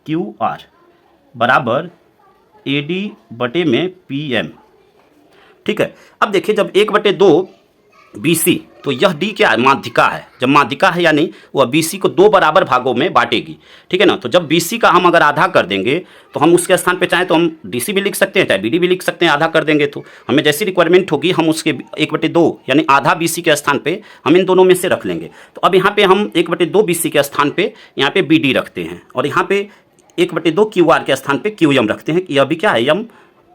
S1: क्यू आर बराबर ए डी बटे में पी एम, ठीक है। अब देखिए जब 1/2 BC, तो यह D क्या है, माध्यिका है। जब माध्यिका है यानी वह BC को 2 बराबर भागों में बांटेगी, ठीक है ना। तो जब BC का हम अगर आधा कर देंगे तो हम उसके स्थान पे चाहे तो हम DC भी लिख सकते हैं, चाहे BD भी लिख सकते हैं। आधा कर देंगे तो हमें जैसी रिक्वायरमेंट होगी हम उसके 1/2 यानी आधा BC के स्थान पे हम इन दोनों में से रख लेंगे। तो अब यहाँ पे हम 1/2 BC के स्थान पे यहाँ पे BD रखते हैं और यहाँ पे 1/2 QR के स्थान पे QM रखते हैं कि यह भी क्या है, यम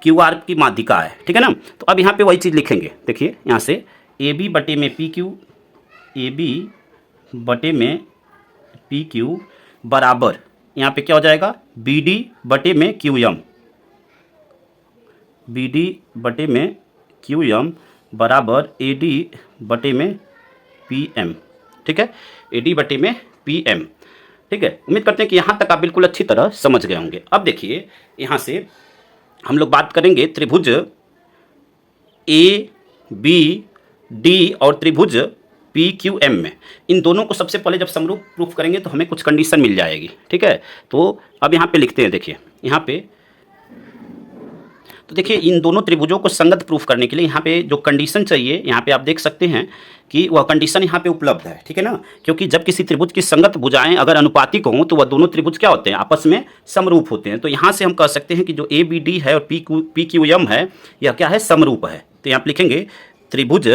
S1: QR की माध्यिका है, ठीक है ना। तो अब यहाँ पे वही चीज़ लिखेंगे, देखिए यहाँ से AB बटे में PQ, AB बटे में PQ बराबर यहाँ पे क्या हो जाएगा, BD बटे में QM, BD बटे में QM बराबर AD बटे में PM, ठीक है, AD बटे में PM, ठीक है। उम्मीद करते हैं कि यहाँ तक आप बिल्कुल अच्छी तरह समझ गए होंगे। अब देखिए यहाँ से हम लोग बात करेंगे त्रिभुज ABD और त्रिभुज PQM में। इन दोनों को सबसे पहले जब समरूप प्रूफ करेंगे तो हमें कुछ कंडीशन मिल जाएगी, ठीक है। तो अब यहाँ पे लिखते हैं, देखिए यहाँ पे तो देखिए इन दोनों त्रिभुजों को संगत प्रूफ करने के लिए यहाँ पे जो कंडीशन चाहिए, यहाँ पे आप देख सकते हैं कि वह कंडीशन यहाँ पे उपलब्ध है, ठीक है ना। क्योंकि जब किसी त्रिभुज की संगत भुजाएं अगर अनुपातिक हों तो वह दोनों त्रिभुज क्या होते हैं, आपस में समरूप होते हैं। तो यहाँ से हम कह सकते हैं कि जो ABD है और PQM है यह क्या है, समरूप है। तो यहाँ पे लिखेंगे त्रिभुज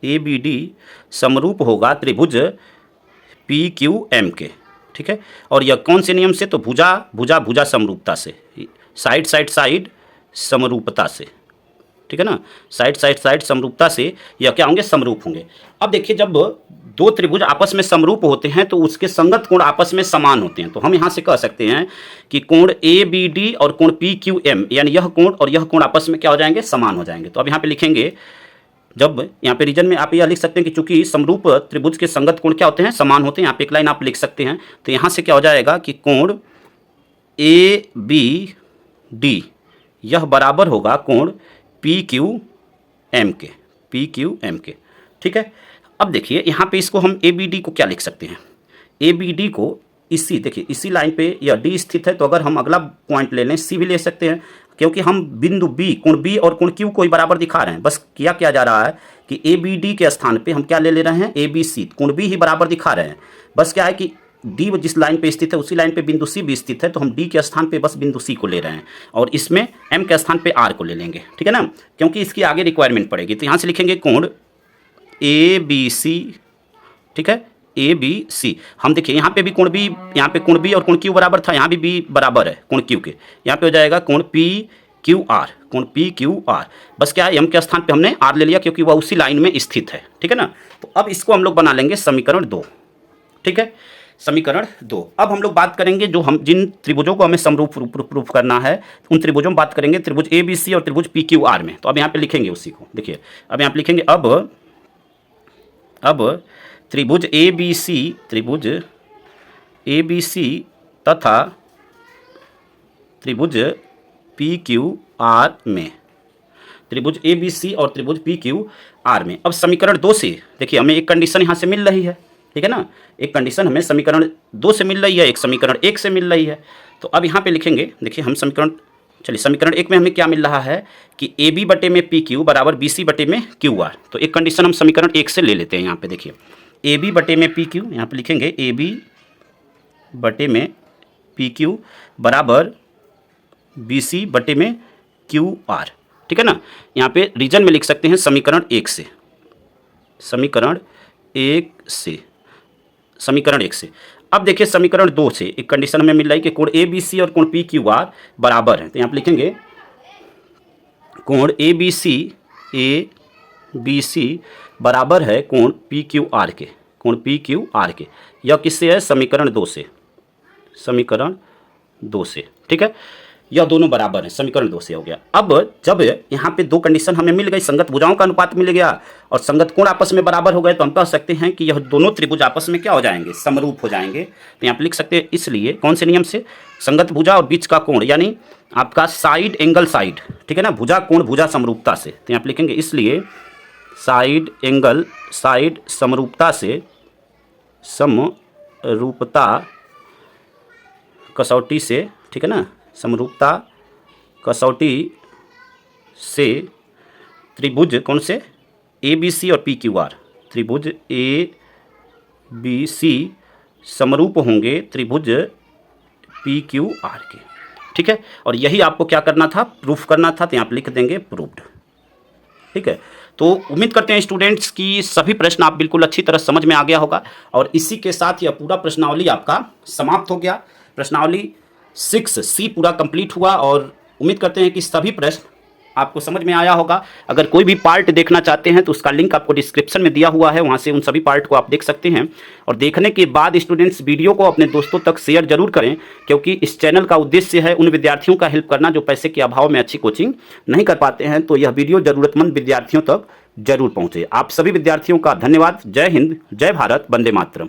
S1: ABD समरूप होगा त्रिभुज PQM के, ठीक है। और यह कौन से नियम से, तो भुजा समरूपता से, साइड समरूपता से, ठीक है ना। साइड समरूपता से यह क्या होंगे, समरूप होंगे। अब देखिए जब दो त्रिभुज आपस में समरूप होते हैं तो उसके संगत कोण आपस में समान होते हैं। तो हम यहाँ से कह सकते हैं कि कोण ABD और कोण PQM यानी यह कोण और यह कोण आपस में क्या हो जाएंगे, समान हो जाएंगे। तो अब यहाँ पे लिखेंगे, जब यहाँ पे रीजन में आप यह लिख सकते हैं कि चूंकि समरूप त्रिभुज के संगत कोण क्या होते हैं, समान होते हैं। यहाँ पे एक लाइन आप लिख सकते हैं। तो यहाँ से क्या हो जाएगा कि कोण ABD यह बराबर होगा कोण PQM के, ठीक है। अब देखिए यहाँ पे इसको हम ABD को क्या लिख सकते हैं, ABD को इसी, देखिए इसी लाइन पे यह D स्थित है। तो अगर हम अगला पॉइंट ले लें, C भी ले सकते हैं, क्योंकि हम बिंदु B, कोण B और कोण Q को ही बराबर दिखा रहे हैं। बस किया जा रहा है कि ABD के स्थान पे हम क्या ले रहे हैं, ABC, कोण B ही बराबर दिखा रहे हैं। बस क्या है कि D जिस लाइन पे स्थित है उसी लाइन पे बिंदु C भी स्थित है, तो हम D के स्थान पे बस बिंदु C को ले रहे हैं और इसमें M के स्थान पे R को ले लेंगे, ठीक है ना, क्योंकि इसकी आगे रिक्वायरमेंट पड़ेगी। तो यहाँ से लिखेंगे कोण ABC, ठीक है, ABC। हम देखिए यहाँ पे भी कोण B, यहाँ पे कोण B और कोण Q बराबर था, यहाँ भी B बराबर है कोण Q के। यहाँ पे हो जाएगा कोण PQR, कोण PQR। बस क्या है, M के स्थान पे हमने R ले लिया क्योंकि वह उसी लाइन में स्थित है, ठीक है ना। तो अब इसको हम लोग बना लेंगे समीकरण 2, ठीक है, समीकरण 2। अब हम लोग बात करेंगे जो हम जिन त्रिभुजों को हमें समरूप प्रूफ करना है उन त्रिभुजों में बात करेंगे, त्रिभुज ABC और त्रिभुज PQR में। तो अब यहाँ पे लिखेंगे उसी को, देखिए अब यहाँ पे लिखेंगे अब त्रिभुज ABC तथा त्रिभुज PQR में, त्रिभुज ABC और त्रिभुज PQR में। अब समीकरण 2 से देखिए हमें एक कंडीशन यहाँ से मिल रही है, ठीक है ना, एक कंडीशन हमें समीकरण 2 से मिल रही है, एक समीकरण 1 से मिल रही है। तो अब यहाँ पे लिखेंगे, देखिए हम समीकरण 1 में हमें क्या मिल रहा है कि AB बटे में PQ बराबर BC बटे में QR। तो एक कंडीशन हम समीकरण 1 से ले लेते हैं। यहाँ पे देखिए AB बटे में PQ, यहाँ पे लिखेंगे AB बटे में PQ बराबर BC बटे में QR, ठीक है ना। यहाँ पे रीजन में लिख सकते हैं समीकरण 1 से, समीकरण 1 से। अब देखिए समीकरण 2 से एक कंडीशन हमें मिल रही है कि कोण ABC और कोण PQR बराबर है। तो यहाँ पे लिखेंगे कोण ABC बराबर है कोण PQR के, कोण PQR के। यह किससे है, समीकरण 2 से, समीकरण 2 से, ठीक है। यह दोनों बराबर हैं, समीकरण 2 से हो गया। अब जब यहाँ पे दो कंडीशन हमें मिल गई, संगत भुजाओं का अनुपात मिल गया और संगत कोण आपस में बराबर हो गए, तो हम कह सकते हैं कि यह दोनों त्रिभुज आपस में क्या हो जाएंगे, समरूप हो जाएंगे। तो यहाँ पे लिख सकते हैं, इसलिए कौन से नियम से, संगत भुजा और बीच का कोण यानी आपका साइड एंगल साइड, ठीक है ना, भुजा कोण भुजा समरूपता से। तो यहाँ पे लिखेंगे इसलिए साइड एंगल साइड समरूपता से, समरूपता कसौटी से, ठीक है ना, समरूपता कसौटी से त्रिभुज कौन से ABC और PQR, त्रिभुज ABC समरूप होंगे त्रिभुज PQR के। ठीक है, और यही आपको क्या करना था, प्रूफ करना था, तो यहाँ पे लिख देंगे प्रूव्ड। ठीक है, तो उम्मीद करते हैं स्टूडेंट्स की सभी प्रश्न आप बिल्कुल अच्छी तरह समझ में आ गया होगा, और इसी के साथ यह पूरा प्रश्नावली आपका समाप्त हो गया। प्रश्नावली 6C पूरा कंप्लीट हुआ, और उम्मीद करते हैं कि सभी प्रश्न आपको समझ में आया होगा। अगर कोई भी पार्ट देखना चाहते हैं तो उसका लिंक आपको डिस्क्रिप्शन में दिया हुआ है, वहां से उन सभी पार्ट को आप देख सकते हैं। और देखने के बाद स्टूडेंट्स वीडियो को अपने दोस्तों तक शेयर जरूर करें, क्योंकि इस चैनल का उद्देश्य है उन विद्यार्थियों का हेल्प करना जो पैसे के अभाव में अच्छी कोचिंग नहीं कर पाते हैं। तो यह वीडियो जरूरतमंद विद्यार्थियों तक जरूर पहुंचे। आप सभी विद्यार्थियों का धन्यवाद। जय हिंद, जय भारत, वंदे मातरम।